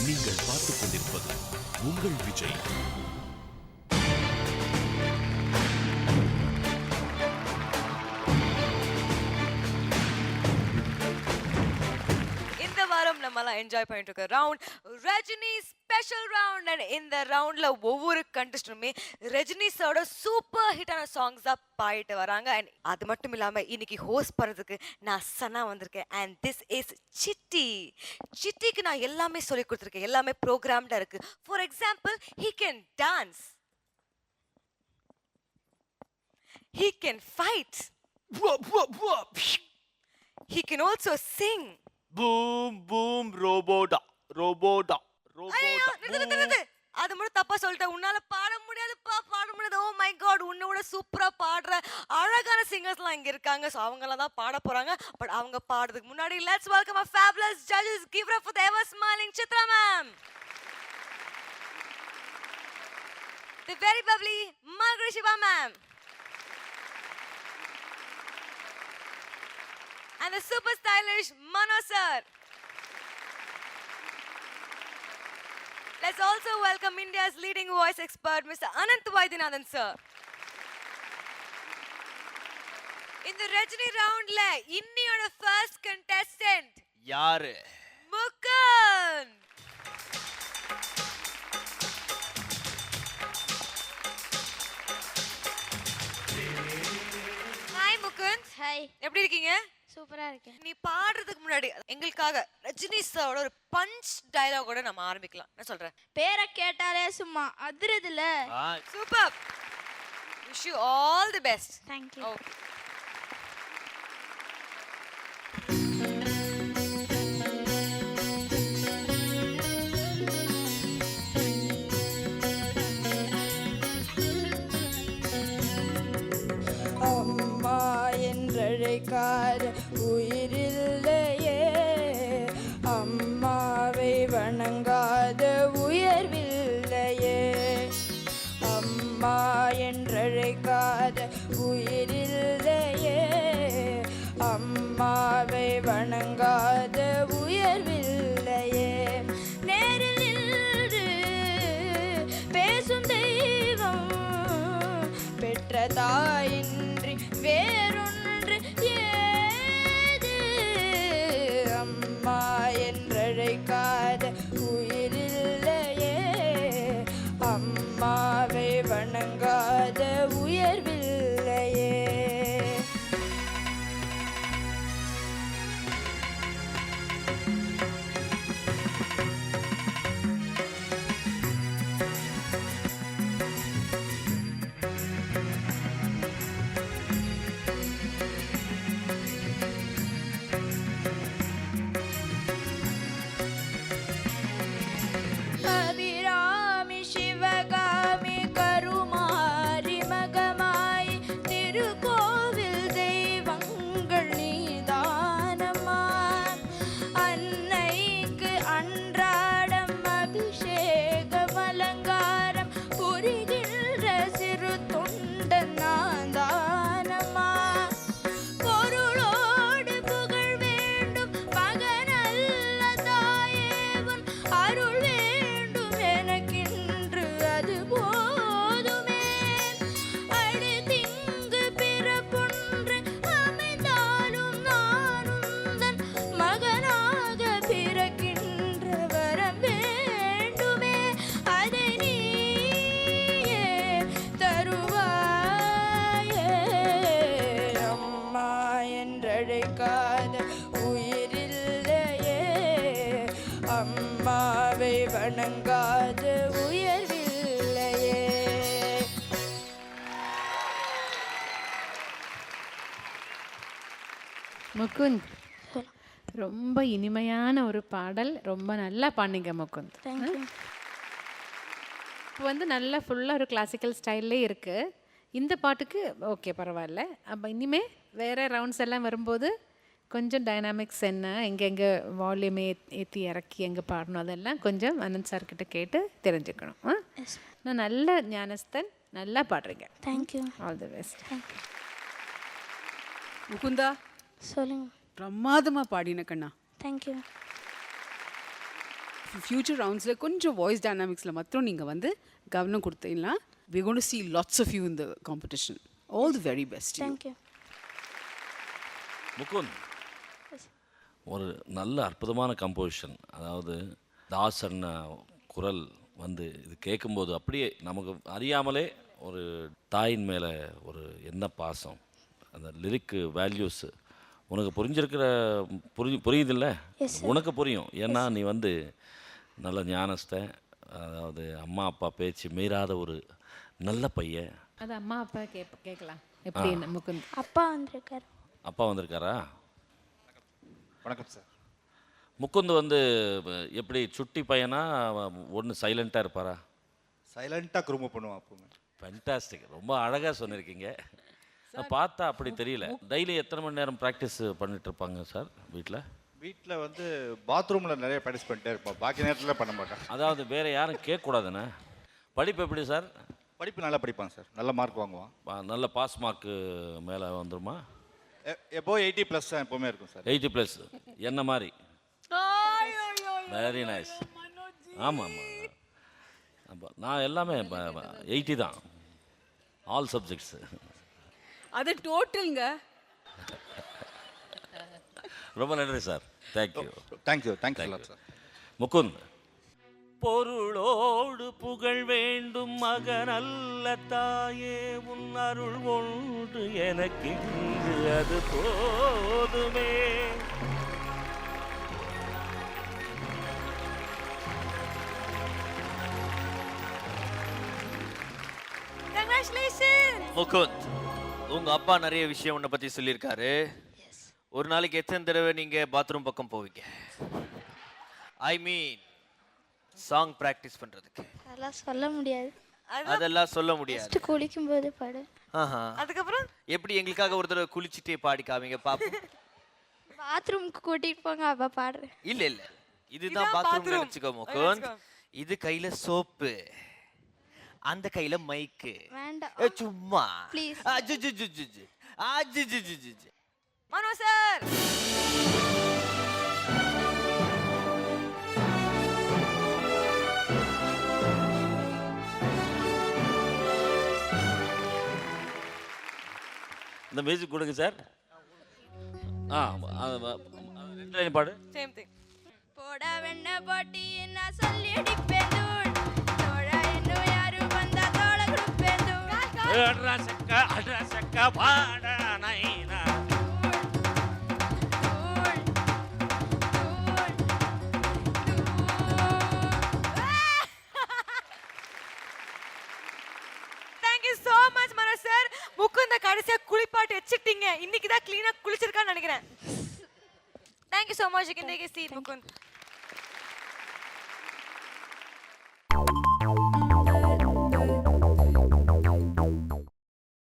நீங்கள் பார்த்துக் கொண்டிருப்பது உங்கள் விஜய். இந்த வாரம் நம்மலாம் என்ஜாய் பண்ணிட்டு இருக்க round Rajini special round. And இந்த ரவுண்ட்ல ஒவ்வொரு கண்டஸ்டனுமே ரஜினி சாரோட சூப்பர் ஹிட்டான சாங்ஸா பாடிட்டு வராங்க. அண்ட் அது மட்டும் இல்லாம இன்னைக்கு ஹோஸ்ட் பண்றதுக்கு நான் சனா வந்திருக்கேன். And this is city. சிட்டிக்கு நான் எல்லாமே சொல்லி கொடுத்துருக்கேன், எல்லாமே ப்ரோக்ராம்டா இருக்கு. For example, he can dance, he can fight, he can also sing. Boom boom ரோபோடா ரோபோடா ஐயோ, ரோபோடா. நிறுத்து. அது மட்டும் தப்பா சொல்லிட்டேன். உன்னால பாட முடியாதுப்பா, பாட முடியாது. ஓ மை காட், உன்னோட சூப்பரா பாடுற அழகான சிங்கர்ஸ்லாம் இங்க இருக்காங்க. சோ அவங்கள தான் பாட போறாங்க. பட் அவங்க பாடுறதுக்கு முன்னாடி let's welcome our fabulous judges. Give it up for the ever smiling Chitra ma'am, the very bubbly Margaret Shiva ma'am, and the super stylish Mano sir. Let's also welcome India's leading voice expert, Mr. Anant Vaidyanathan sir. In the Rajini round la இன்னியோட first contestant யாரு? Mukund. Hi Mukund. Hi, எப்படி இருக்கீங்க? சூப்பரா இருக்கேன். நீ பாடுறதுக்கு முன்னாடி எங்களுக்காக ரஜினி சாரோட ஒரு பஞ்ச் டயலாகோட நம்ம ஆரம்பிக்கலாம். என்ன சொல்ற? பேரை கேட்டாலே சும்மா அதிரதுல. Super. Wish you all the best. Thank you. Okay. அம்மா என்றழைக்காத உயிரில்லையே, அம்மாவை வணங்காத உயர்வில்லையே. அம்மா என்றழைக்காத உயிரில்லையே, அம்மாவை வணங்காத உயர்வில்லையே. நேரில் நின்று பேசும் தெய்வம் பெற்ற தாயின்றி வேறொன்று ஏது. அம்மா என்றழைக்காத உயிரில்லையே, அம்மாவை வணங்காத உயர்வில்லையே. அபிராமி சிவகாமி கருமாரி மகமாய் திருக்கோவில் தெய்வங்கள் நீதானம்மா. அன்னைக்கு அன்றாடம் அபிஷேகம் அலங்காரம் புரிகின்ற சிறு தொண்டன் நான் தானம்மா. பொருளோடு புகழ் வேண்டும் மகனல்ல தாயேவன் அருள் வேண்டும் எனக்கின்று அது போதுமே. அடுத்திங்கு பிறப்பொன்று அமைந்தாலும் நான் உந்தன் மகனாக பிறக்கின்ற வரம் வேண்டுமே. அதை நீயே தருவாயே. அம்மா என்றழைக்காத உயிரில்லையே, அம்மாவை வணங்காத உயர்வில்லையே. முகுந்த், ரொம்ப இனிமையான ஒரு பாடல், ரொம்ப நல்லா பாடுனீங்க முகுந்த். Thank you. இப்போ வந்து நல்லா ஃபுல்லாக ஒரு கிளாசிக்கல் ஸ்டைல்லே இருக்குது. இந்த பாட்டுக்கு ஓகே பரவாயில்ல. அப்போ இனிமே வேறு ரவுண்ட்ஸ் எல்லாம் வரும்போது கொஞ்சம் டைனாமிக்ஸ் என்ன, எங்கெங்கே வால்யூம் ஏற்றி இறக்கி எங்கே பாடணும் அதெல்லாம் கொஞ்சம் அனந்த் சார்கிட்ட கேட்டு தெரிஞ்சுக்கணும். நான் நல்ல ஞானஸ்தன், நல்லா பாடுறீங்க. Thank you. All the best. Mukunda, சொல்லுங்க. பிரமாதமாக பாடின கண்ணா. தேங்க்யூ. ஃபியூச்சர் ரவுண்ட்ஸில் கொஞ்சம் வாய்ஸ் டைனாமிக்ஸில் மாத்திரம் நீங்கள் வந்து கவனம் கொடுத்தீங்கன்னா we're going to see lots of you in the competition. All the very best to you. Thank you. Mukund ஒரு நல்ல அற்புதமான கம்போசிஷன். அதாவது தாஸ் அண்ணா குரல் வந்து இது கேட்கும்போது அப்படியே நமக்கு அறியாமலே ஒரு தாயின் மேலே ஒரு என்ன பாசம், அந்த லிரிக்கு வேல்யூஸு உனக்கு புரியுதில்ல? உனக்கு புரியும். ஏன்னா நீ வந்து நல்ல ஞானஸ்த, அதாவது அம்மா அப்பா பேச்சு மீறாத ஒரு நல்ல பையன். அது அம்மா அப்பா கேட்கலாம் எப்படி முகுந்த். அப்பா வந்திருக்காரு. அப்பா வந்திருக்காரா? வணக்கம் சார். முகுந்த் வந்து எப்படி சுட்டி பையனா, ஒன்று சைலண்ட்டாக இருப்பாரா? சைலண்ட்டாக குறும்பு பண்ணுவான் அப்போங்க. ஃபேன்டாஸ்டிக், ரொம்ப அழகாக சொன்னிருக்கீங்க. பார்த்தா அப்படி தெரியல. டெய்லி எத்தனை மணி நேரம் ப்ராக்டிஸ் பண்ணிட்டு இருப்பாங்க சார் வீட்டில்? வீட்டில் வந்து பாத்ரூமில் நிறைய ப்ராக்டிஸ் பண்ணிட்டே இருப்போம், பாக்கி நேரத்தில் பண்ண மாட்டேன். அதாவது வேறு யாரும் கேட்கக்கூடாதுண்ணே. படிப்பு எப்படி சார்? படிப்பு நல்லா படிப்பான் சார், நல்ல மார்க் வாங்குவான். நல்ல பாஸ் மார்க்கு மேலே வந்துருமா? எப்போ 80+ தான் எப்போவுமே இருக்கும் சார். 80+ என்ன மாதிரி? Very nice. ஆமாம் ஆமாம், அப்போ நான் எல்லாமே 80 தான், ஆல் சப்ஜெக்ட்ஸு. அது டோட்டலுங்க. ரொம்ப நன்றி sir. Thank you. Thank you sir. Mukund. பொருளோடு புகழ் வேண்டும் மகனல்ல தாயே, உன் அருள் ஒன்று எனக்கு அது போதுமே. கங்க்ராச்சுலேஷன்ஸ். முகுந்த், உங்க அப்பா நிறைய விஷயம் உன்னை பத்தி சொல்லியிருக்காரு. ஒரு நாளைக்கு எத்தனை தடவை நீங்க பாத்ரூம் பக்கம் போவீங்க? ஐ மீன் சாங் பிராக்டிஸ் பண்றதுக்கு. அதெல்லாம் சொல்ல முடியாது. அதெல்லாம் சொல்ல முடியாது. ஃபர்ஸ்ட் குளிக்கும் போது பாடு. அதுக்கப்புறம் எப்படி எங்களுக்காக ஒரு தடவை குளிச்சுட்டே பாடி காமிங்க பாப்போம். பாத்ரூம்க்கு கூட்டிட்டு போங்க, அப்ப பாடுறேன். இல்ல இல்ல, இதுதான் பாத்ரூம் நினைச்சுக்கோ முகுந்த். இது கையில சோப்பு, அந்த கையில மைக்கு. வேண்டாம். சும்மா Please. Mano sir. இந்த மியூசிக் கொடுங்க சார். ரெண்டு லைன் பாடு. Same thing. போடா வெண்ண போட்டி நான் சொல்லி அடிப்பேன் தூள். தோழா இன்னும் யாரு வந்தா தோள கொடுப்பேன் தூள். அட்ரா சக்கா பாடா நைனா. Thank you so much Mano sir. முகுந்த கடைசியா குளிப்பாட்டு வச்சிட்டீங்க. இன்னைக்கு தான் க்ளீனா குளிச்சிருக்கான்னு நினைக்கிறேன். Thank you so much. You can take a seat, Mukund.